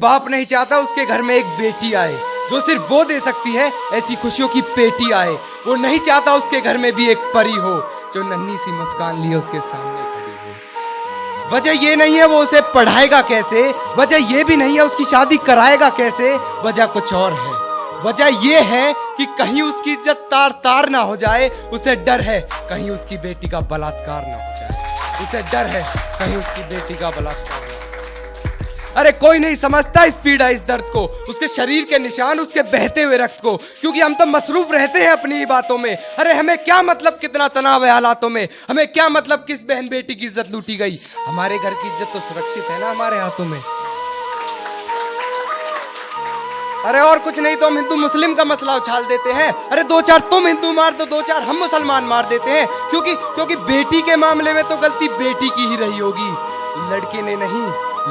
बाप नहीं चाहता उसके घर में एक बेटी आए जो सिर्फ वो दे सकती है ऐसी खुशियों की पेटी आए। वो नहीं चाहता उसके घर में भी एक परी हो जो नन्ही सी मुस्कान लिए उसके सामने खड़ी हो। वजह ये नहीं है वो उसे पढ़ाएगा कैसे, वजह ये भी नहीं है उसकी शादी कराएगा कैसे, वजह कुछ और है। वजह ये है कि कहीं उसकी इज्जत तार तार ना हो जाए। उसे डर है कहीं उसकी बेटी का बलात्कार ना हो जाए। उसे डर है कहीं उसकी बेटी का बलात्कार। अरे कोई नहीं समझता इस पीड़ा इस दर्द को, उसके शरीर के निशान, उसके बहते हुए रक्त को, क्योंकि हम तो मसरूफ रहते हैं अपनी ही बातों में। अरे हमें क्या मतलब कितना तनाव है हालातों में, हमें क्या मतलब किस बहन बेटी की इज्जत लूटी गई। हमारे घर की इज्जत तो सुरक्षित है ना हमारे हाथों में। अरे और कुछ नहीं तो हम हिंदू मुस्लिम का मसला उछाल देते हैं। अरे दो चार तुम हिंदू मार दो, दो चार हम मुसलमान मार देते हैं, क्योंकि बेटी के मामले में तो गलती बेटी की ही रही होगी, लड़के ने नहीं,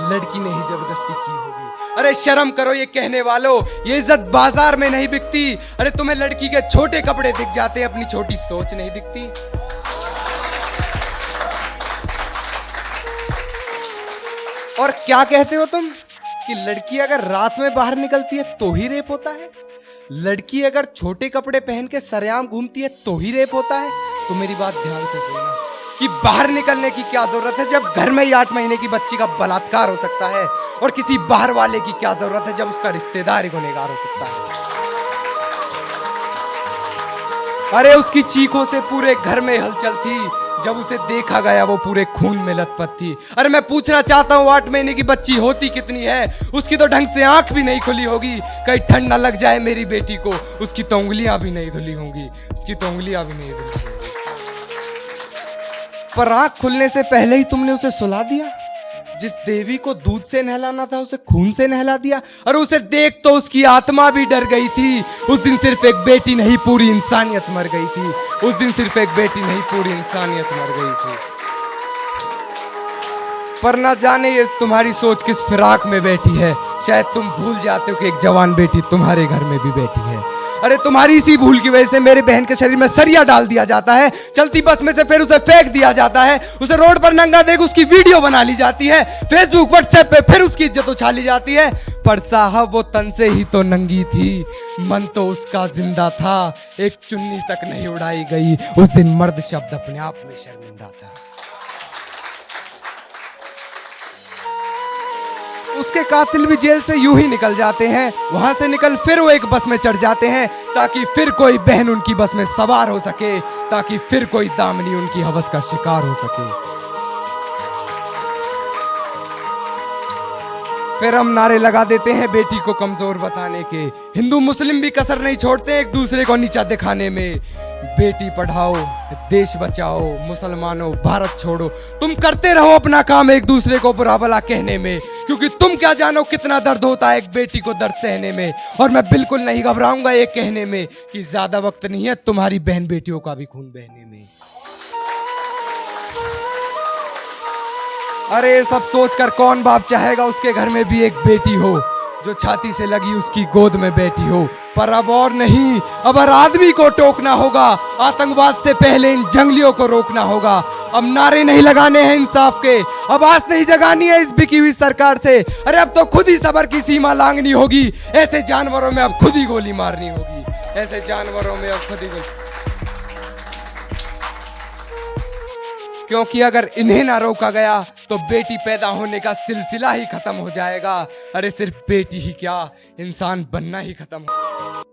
लड़की ने ही जबरदस्ती की होगी। अरे शर्म करो ये कहने वालों, ये इज्जत बाजार में नहीं बिकती। अरे तुम्हें लड़की के छोटे कपड़े दिख जाते, अपनी छोटी सोच नहीं दिखती। और क्या कहते हो तुम कि लड़की अगर रात में बाहर निकलती है तो ही रेप होता है, लड़की अगर छोटे कपड़े पहन के सरेआम घूमती है तो ही रेप होता है। तो मेरी बात ध्यान से सुनना कि बाहर निकलने की क्या जरूरत है जब घर में ही 8 महीने की बच्ची का बलात्कार हो सकता है, और किसी बाहर वाले की क्या जरूरत है जब उसका रिश्तेदार ही गुनहगार हो सकता है। अरे उसकी चीखों से पूरे घर में हलचल थी, जब उसे देखा गया वो पूरे खून में लथपथ थी। अरे मैं पूछना चाहता हूँ 8 महीने की बच्ची होती कितनी है, उसकी तो ढंग से आंख भी नहीं खुली होगी, कहीं ठंड ना लग जाए मेरी बेटी को। उसकी तो उंगलियां भी नहीं धुली होंगी, उसकी तो उंगलियां भी नहीं धुली होंगी। पर आंख खुलने से पहले ही तुमने उसे सुला दिया। जिस देवी को दूध से नहलाना था उसे खून से नहला दिया। और उसे देख तो उसकी आत्मा भी डर गई थी। उस दिन सिर्फ एक बेटी नहीं पूरी इंसानियत मर गई थी। उस दिन सिर्फ एक बेटी नहीं पूरी इंसानियत मर गई थी। पर ना जाने ये तुम्हारी सोच किस फिराक में बैठी है, शायद तुम भूल जाते हो कि एक जवान बेटी तुम्हारे घर में भी बैठी है। अरे तुम्हारी इसी भूल की वजह से मेरे बहन के शरीर में सरिया डाल दिया जाता है, चलती बस में से फिर उसे फेंक दिया जाता है, उसे रोड पर नंगा देख उसकी वीडियो बना ली जाती है, फेसबुक व्हाट्सएप पे फिर उसकी इज्जत उछाली जाती है। पर साहब वो तन से ही तो नंगी थी, मन तो उसका जिंदा था, एक चुन्नी तक नहीं उड़ाई गई। उस दिन मर्द शब्द अपने आप में शर्मिंदा था। उसके कातिल भी जेल से यूं ही निकल जाते हैं, वहां से निकल फिर वो एक बस में चढ़ जाते हैं ताकि फिर कोई बहन उनकी बस में सवार हो सके, ताकि फिर कोई दामनी उनकी हवस का शिकार हो सके। फिर हम नारे लगा देते हैं बेटी को कमजोर बताने के। हिंदू मुस्लिम भी कसर नहीं छोड़ते एक दूसरे को नीचा दिखाने में। बेटी पढ़ाओ, देश बचाओ, मुसलमानों भारत छोड़ो, तुम करते रहो अपना काम एक दूसरे को बुरा भला कहने में, क्योंकि तुम क्या जानो कितना दर्द होता है एक बेटी को दर्द सहने में। और मैं बिल्कुल नहीं घबराऊंगा ये कहने में कि ज्यादा वक्त नहीं है तुम्हारी बहन बेटियों का भी खून बहने में। अरे सब सोचकर कौन बाप चाहेगा उसके घर में भी एक बेटी हो जो छाती से लगी उसकी गोद में बैठी हो। पर अब और नहीं, अब हर आदमी को टोकना होगा, आतंकवाद से पहले इन जंगलियों को रोकना होगा। अब नारे नहीं लगाने हैं इंसाफ के, अब आस नहीं जगानी है इस बिकी हुई सरकार से। अरे अब तो खुद ही सबर की सीमा लांघनी होगी, ऐसे जानवरों में अब खुद ही गोली मारनी होगी, ऐसे जानवरों में अब खुद ही गोली। क्योंकि अगर इन्हें ना रोका गया तो बेटी पैदा होने का सिलसिला ही खत्म हो जाएगा। अरे सिर्फ बेटी ही क्या, इंसान बनना ही खत्म हो।